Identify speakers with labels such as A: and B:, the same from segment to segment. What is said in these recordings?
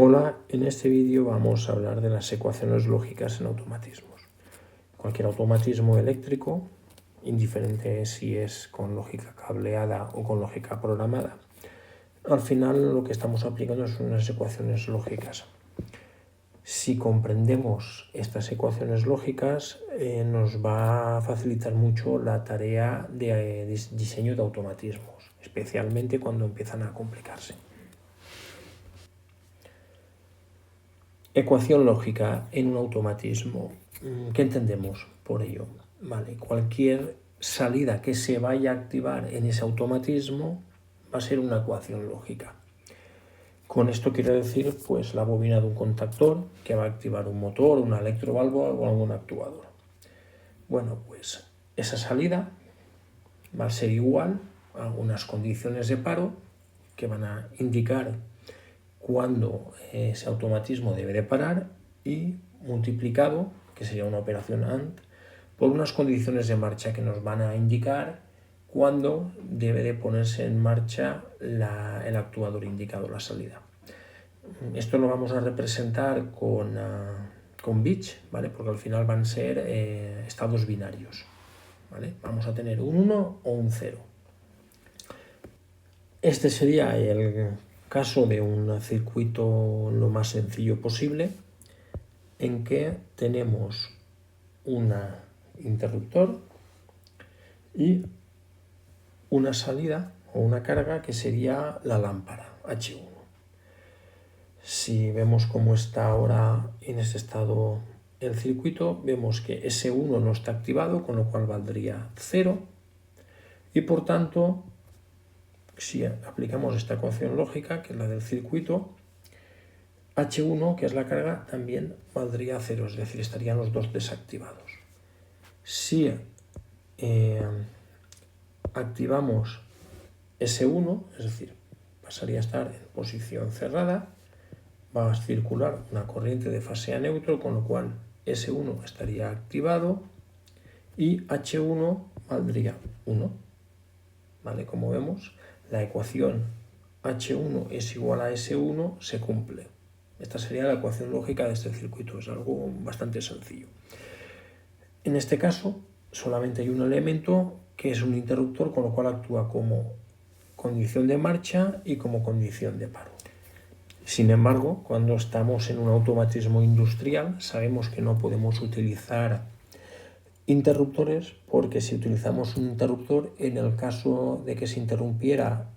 A: Hola, en este vídeo vamos a hablar de las ecuaciones lógicas en automatismos. Cualquier automatismo eléctrico, indiferente si es con lógica cableada o con lógica programada, al final lo que estamos aplicando son unas ecuaciones lógicas. Si comprendemos estas ecuaciones lógicas, nos va a facilitar mucho la tarea de diseño de automatismos, especialmente cuando empiezan a complicarse. Ecuación lógica en un automatismo. ¿Qué entendemos por ello? Vale, cualquier salida que se vaya a activar en ese automatismo va a ser una ecuación lógica. Con esto quiero decir pues la bobina de un contactor que va a activar un motor, una electroválvula o algún actuador. Bueno, pues esa salida va a ser igual a algunas condiciones de paro que van a indicar cuando ese automatismo debe de parar y multiplicado, que sería una operación AND, por unas condiciones de marcha que nos van a indicar cuándo debe de ponerse en marcha el actuador indicado, la salida. Esto lo vamos a representar con bits, ¿vale? Porque al final van a ser estados binarios, ¿vale? Vamos a tener un 1 o un 0. Este sería el caso de un circuito lo más sencillo posible, en que tenemos un interruptor y una salida o una carga que sería la lámpara H1. Si vemos cómo está ahora en este estado el circuito, vemos que S1 no está activado, con lo cual valdría 0, y por tanto, si aplicamos esta ecuación lógica, que es la del circuito, H1, que es la carga, también valdría 0, es decir, estarían los dos desactivados. Si activamos S1, es decir, pasaría a estar en posición cerrada, va a circular una corriente de fase a neutro, con lo cual S1 estaría activado y H1 valdría 1. ¿Vale? Como vemos, la ecuación H1 es igual a S1 se cumple. Esta sería la ecuación lógica de este circuito, es algo bastante sencillo. En este caso, solamente hay un elemento que es un interruptor, con lo cual actúa como condición de marcha y como condición de paro. Sin embargo, cuando estamos en un automatismo industrial, sabemos que no podemos utilizar interruptores, porque si utilizamos un interruptor, en el caso de que se interrumpiera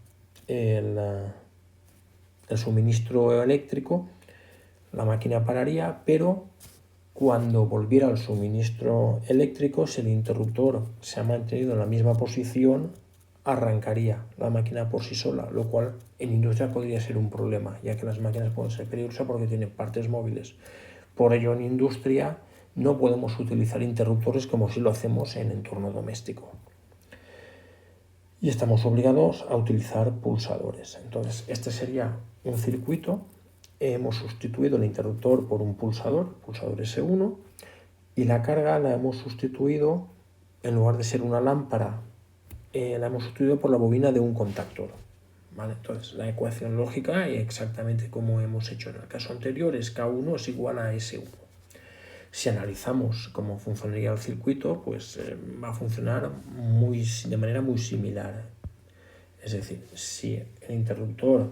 A: el suministro eléctrico, la máquina pararía, pero cuando volviera al suministro eléctrico, si el interruptor se ha mantenido en la misma posición, arrancaría la máquina por sí sola, lo cual en industria podría ser un problema, ya que las máquinas pueden ser peligrosas porque tienen partes móviles. Por ello, en industria no podemos utilizar interruptores como si lo hacemos en entorno doméstico. Y estamos obligados a utilizar pulsadores. Entonces, este sería un circuito. Hemos sustituido el interruptor por un pulsador S1, y la carga la hemos sustituido, en lugar de ser una lámpara, la hemos sustituido por la bobina de un contactor. ¿Vale? Entonces, la ecuación lógica, exactamente como hemos hecho en el caso anterior, es K1 es igual a S1. Si analizamos cómo funcionaría el circuito, pues va a funcionar de manera muy similar. Es decir, si el interruptor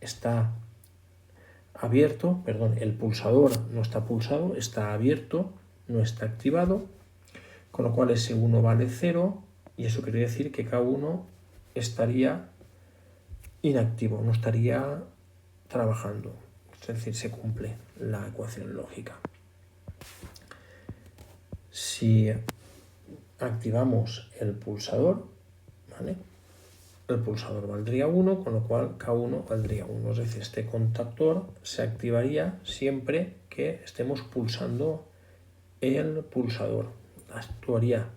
A: está abierto, el pulsador no está pulsado, está abierto, no está activado, con lo cual S1 vale 0, y eso quiere decir que K1 estaría inactivo, no estaría trabajando. Es decir, se cumple la ecuación lógica. Si activamos el pulsador, ¿vale?, el pulsador valdría 1, con lo cual K1 valdría 1. Es decir, este contactor se activaría siempre que estemos pulsando el pulsador. Actuaría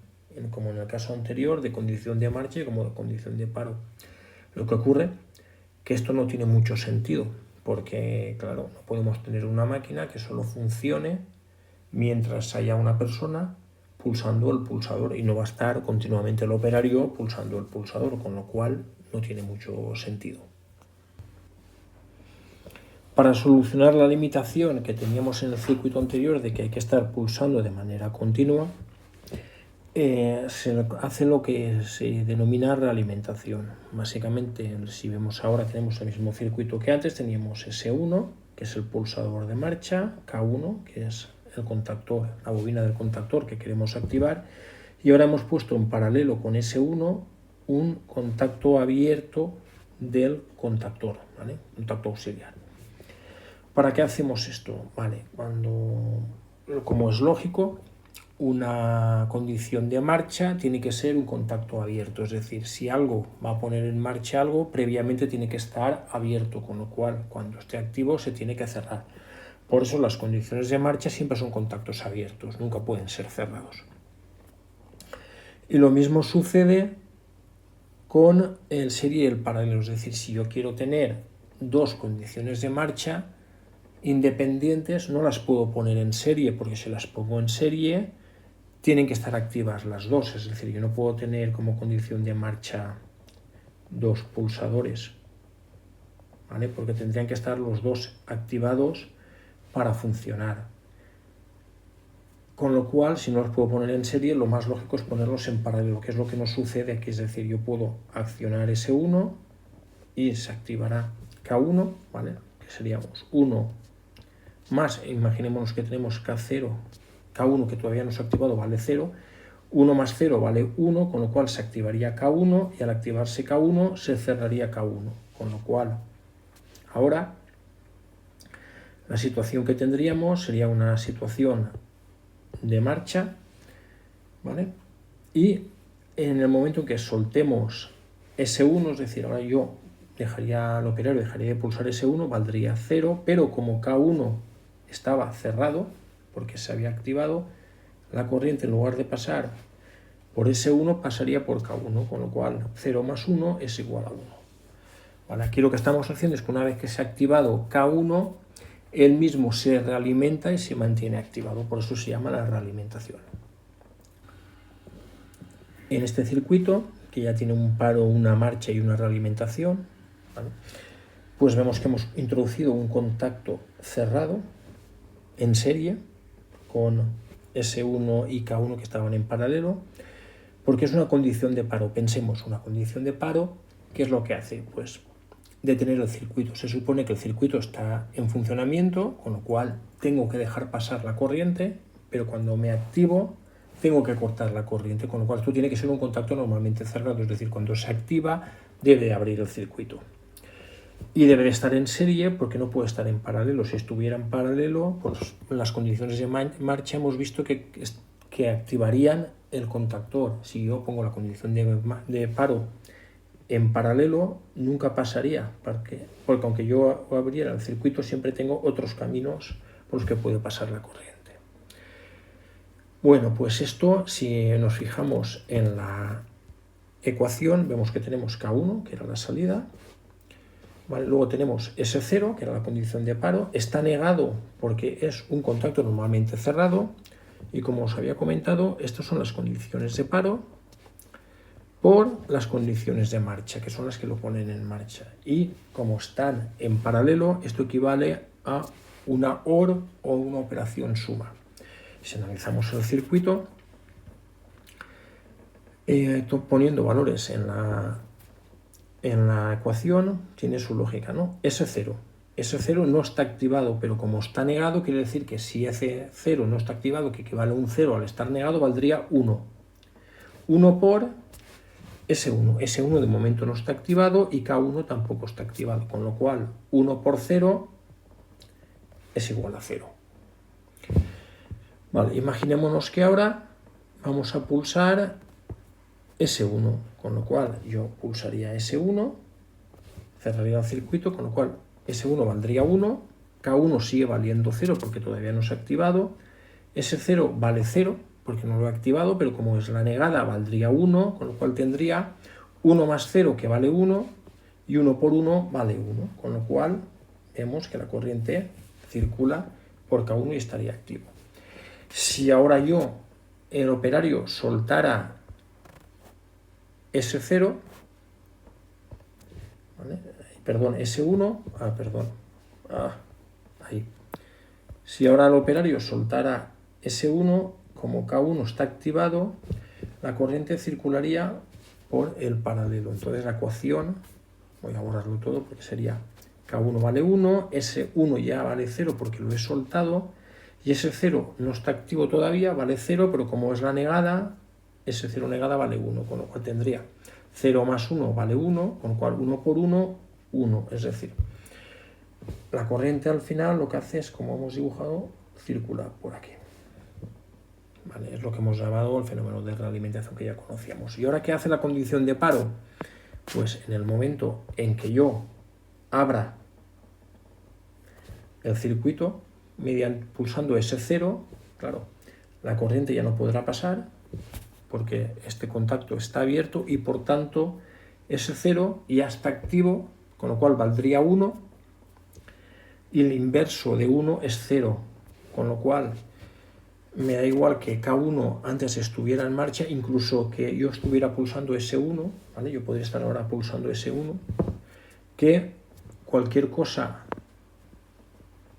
A: como en el caso anterior, de condición de marcha y como de condición de paro. Lo que ocurre que esto no tiene mucho sentido, porque claro, no podemos tener una máquina que solo funcione mientras haya una persona pulsando el pulsador, y no va a estar continuamente el operario pulsando el pulsador, con lo cual no tiene mucho sentido. Para solucionar la limitación que teníamos en el circuito anterior de que hay que estar pulsando de manera continua, se hace lo que se denomina realimentación. Básicamente, si vemos ahora, tenemos el mismo circuito que antes, teníamos S1, que es el pulsador de marcha, K1, que es el contactor, la bobina del contactor que queremos activar, y ahora hemos puesto en paralelo con S1 un contacto abierto del contactor, ¿vale? Contacto auxiliar. ¿Para qué hacemos esto? Vale, como es lógico, una condición de marcha tiene que ser un contacto abierto, es decir, si algo va a poner en marcha algo, previamente tiene que estar abierto, con lo cual cuando esté activo se tiene que cerrar. Por eso las condiciones de marcha siempre son contactos abiertos, nunca pueden ser cerrados. Y lo mismo sucede con el serie y el paralelo, es decir, si yo quiero tener dos condiciones de marcha independientes, no las puedo poner en serie, porque si las pongo en serie tienen que estar activas las dos, es decir, yo no puedo tener como condición de marcha dos pulsadores, ¿vale? Porque tendrían que estar los dos activados para funcionar. Con lo cual, si no los puedo poner en serie, lo más lógico es ponerlos en paralelo, que es lo que nos sucede aquí, es decir, yo puedo accionar S1 y se activará K1, ¿vale? Que seríamos 1 más, imaginémonos que tenemos K0, K1 que todavía no se ha activado vale 0, 1 más 0 vale 1, con lo cual se activaría K1 y al activarse K1 se cerraría K1, con lo cual ahora la situación que tendríamos sería una situación de marcha, ¿vale? Y en el momento en que soltemos S1, es decir, ahora yo el operario dejaría de pulsar S1, valdría 0, pero como K1 estaba cerrado, porque se había activado, la corriente en lugar de pasar por S1 pasaría por K1, con lo cual 0 más 1 es igual a 1. Vale, aquí lo que estamos haciendo es que una vez que se ha activado K1, él mismo se realimenta y se mantiene activado, por eso se llama la realimentación. En este circuito, que ya tiene un paro, una marcha y una realimentación, ¿vale? Pues vemos que hemos introducido un contacto cerrado en serie con S1 y K1 que estaban en paralelo, porque es una condición de paro. Pensemos, una condición de paro, ¿qué es lo que hace? Pues detener el circuito. Se supone que el circuito está en funcionamiento, con lo cual tengo que dejar pasar la corriente, pero cuando me activo tengo que cortar la corriente, con lo cual esto tiene que ser un contacto normalmente cerrado, es decir, cuando se activa debe abrir el circuito. Y debe estar en serie porque no puede estar en paralelo. Si estuviera en paralelo, pues las condiciones de marcha hemos visto que activarían el contactor. Si yo pongo la condición de paro en paralelo, nunca pasaría, porque aunque yo abriera el circuito, siempre tengo otros caminos por los que puede pasar la corriente. Bueno, pues esto, si nos fijamos en la ecuación, vemos que tenemos K1, que era la salida, ¿vale? Luego tenemos S0, que era la condición de paro, está negado porque es un contacto normalmente cerrado, y como os había comentado, estas son las condiciones de paro por las condiciones de marcha, que son las que lo ponen en marcha. Y como están en paralelo, esto equivale a una OR o una operación suma. Si analizamos el circuito, poniendo valores en la ecuación, tiene su lógica, ¿no? S0 no está activado, pero como está negado, quiere decir que si S0 no está activado, que equivale a un 0 al estar negado, valdría 1. 1 por S1. S1 de momento no está activado y K1 tampoco está activado, con lo cual 1 por 0 es igual a 0. Vale, imaginémonos que ahora vamos a pulsar S1, con lo cual yo pulsaría S1, cerraría el circuito, con lo cual S1 valdría 1, K1 sigue valiendo 0 porque todavía no se ha activado, S0 vale 0 porque no lo he activado, pero como es la negada valdría 1, con lo cual tendría 1 más 0 que vale 1 y 1 por 1 vale 1, con lo cual vemos que la corriente circula por K1 y estaría activo. Si ahora yo, el operario, soltara S0, ¿vale? Perdón, S1, Ahí. Si ahora el operario soltara S1, como K1 está activado, la corriente circularía por el paralelo. Entonces la ecuación, voy a borrarlo todo porque sería K1 vale 1, S1 ya vale 0 porque lo he soltado, y S0 no está activo todavía, vale 0, pero como es la negada, S0 negada vale 1, con lo cual tendría 0 más 1 vale 1, con lo cual 1 por 1, 1. Es decir, la corriente al final lo que hace es, como hemos dibujado, circular por aquí. ¿Vale? Es lo que hemos llamado el fenómeno de realimentación que ya conocíamos. ¿Y ahora qué hace la condición de paro? Pues en el momento en que yo abra el circuito, pulsando S0, claro, la corriente ya no podrá pasar porque este contacto está abierto y por tanto S0 ya está activo, con lo cual valdría 1 y el inverso de 1 es 0, con lo cual me da igual que K1 antes estuviera en marcha, incluso que yo estuviera pulsando S1, ¿vale? Yo podría estar ahora pulsando S1, que cualquier cosa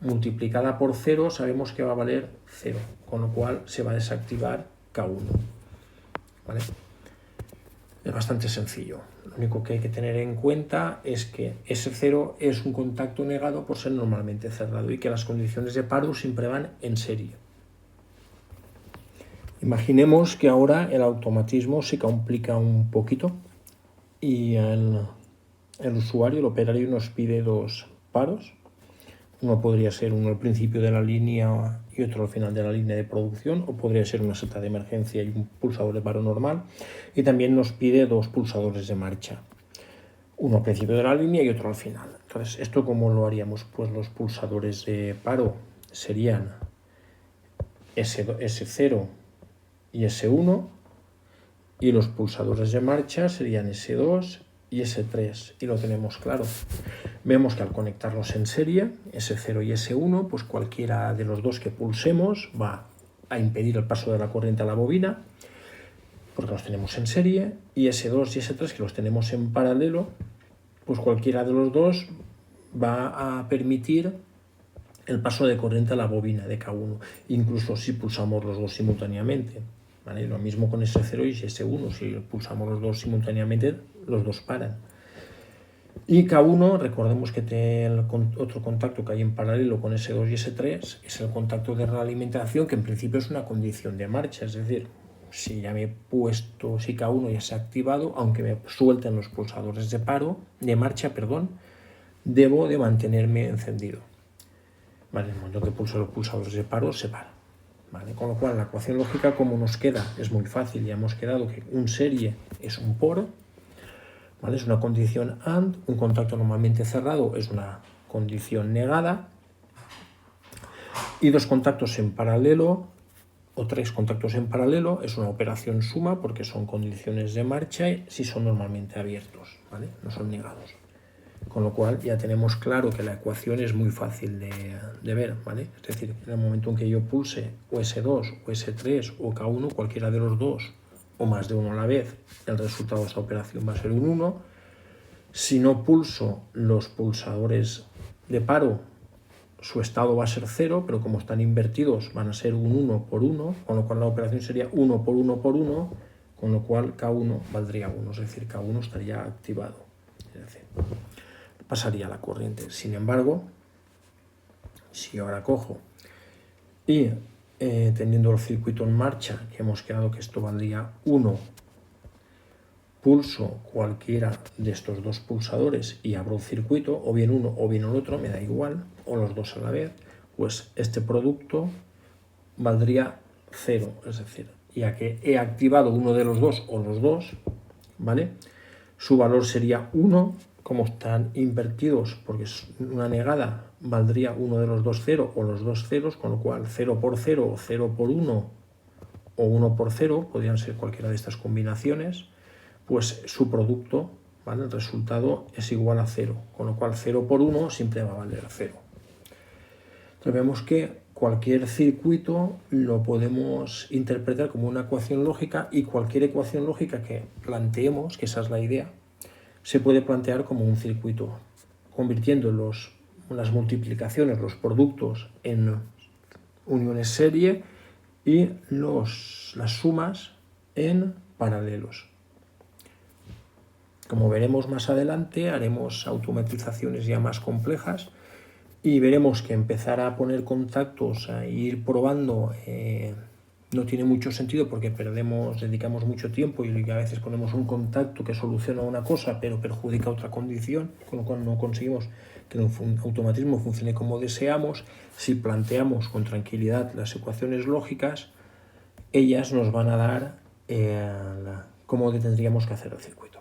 A: multiplicada por 0 sabemos que va a valer 0, con lo cual se va a desactivar K1. ¿Vale? Es bastante sencillo. Lo único que hay que tener en cuenta es que S0 es un contacto negado por ser normalmente cerrado y que las condiciones de paro siempre van en serie. Imaginemos que ahora el automatismo se complica un poquito y el usuario, el operario, nos pide dos paros. Uno podría ser uno al principio de la línea y otro al final de la línea de producción, o podría ser una seta de emergencia y un pulsador de paro normal. Y también nos pide dos pulsadores de marcha, uno al principio de la línea y otro al final. Entonces, ¿esto cómo lo haríamos? Pues los pulsadores de paro serían S0 y S1, y los pulsadores de marcha serían S2 y S3, y lo tenemos claro. Vemos que al conectarlos en serie, S0 y S1, pues cualquiera de los dos que pulsemos va a impedir el paso de la corriente a la bobina, porque los tenemos en serie, y S2 y S3, que los tenemos en paralelo, pues cualquiera de los dos va a permitir el paso de corriente a la bobina de K1, incluso si pulsamos los dos simultáneamente. ¿Vale? Lo mismo con S0 y S1, si pulsamos los dos simultáneamente, los dos paran. Y K1, recordemos que el otro contacto que hay en paralelo con S2 y S3 es el contacto de realimentación, que en principio es una condición de marcha, es decir, si ya me he puesto, si K1 ya se ha activado, aunque me suelten los pulsadores de marcha, debo de mantenerme encendido. Vale, en el momento que pulso los pulsadores de paro, se para. ¿Vale? Con lo cual, la ecuación lógica, como nos queda, es muy fácil. Ya hemos quedado que un serie es un por, ¿vale? Es una condición AND, un contacto normalmente cerrado es una condición negada, y dos contactos en paralelo o tres contactos en paralelo es una operación suma porque son condiciones de marcha si son normalmente abiertos, ¿vale? No son negados. Con lo cual ya tenemos claro que la ecuación es muy fácil de ver, ¿vale? Es decir, en el momento en que yo pulse o S2 o S3 o K1, cualquiera de los dos o más de uno a la vez, el resultado de esta operación va a ser un 1. Si no pulso los pulsadores de paro, su estado va a ser 0, pero como están invertidos van a ser un 1 por 1, con lo cual la operación sería 1 por 1 por 1, con lo cual K1 valdría 1, es decir, K1 estaría activado. Es decir, pasaría la corriente. Sin embargo, si ahora cojo y teniendo el circuito en marcha, que hemos quedado que esto valdría 1, pulso cualquiera de estos dos pulsadores y abro el circuito, o bien uno o bien el otro, me da igual, o los dos a la vez, pues este producto valdría 0, es decir, ya que he activado uno de los dos o los dos, ¿vale? Su valor sería 1, como están invertidos, porque es una negada, valdría uno de los dos 0 o los dos ceros, con lo cual 0 por 0 o 0 por 1 o 1 por 0, podrían ser cualquiera de estas combinaciones, pues su producto, ¿vale? El resultado es igual a 0, con lo cual 0 por 1 siempre va a valer 0. Entonces vemos que cualquier circuito lo podemos interpretar como una ecuación lógica, y cualquier ecuación lógica que planteemos, que esa es la idea, se puede plantear como un circuito, convirtiendo los las multiplicaciones, los productos en uniones serie y las sumas en paralelos. Como veremos más adelante, haremos automatizaciones ya más complejas y veremos que empezar a poner contactos, a ir probando, no tiene mucho sentido porque dedicamos mucho tiempo y a veces ponemos un contacto que soluciona una cosa pero perjudica otra condición, con lo cual no conseguimos que el automatismo funcione como deseamos. Si planteamos con tranquilidad las ecuaciones lógicas, ellas nos van a dar cómo tendríamos que hacer el circuito.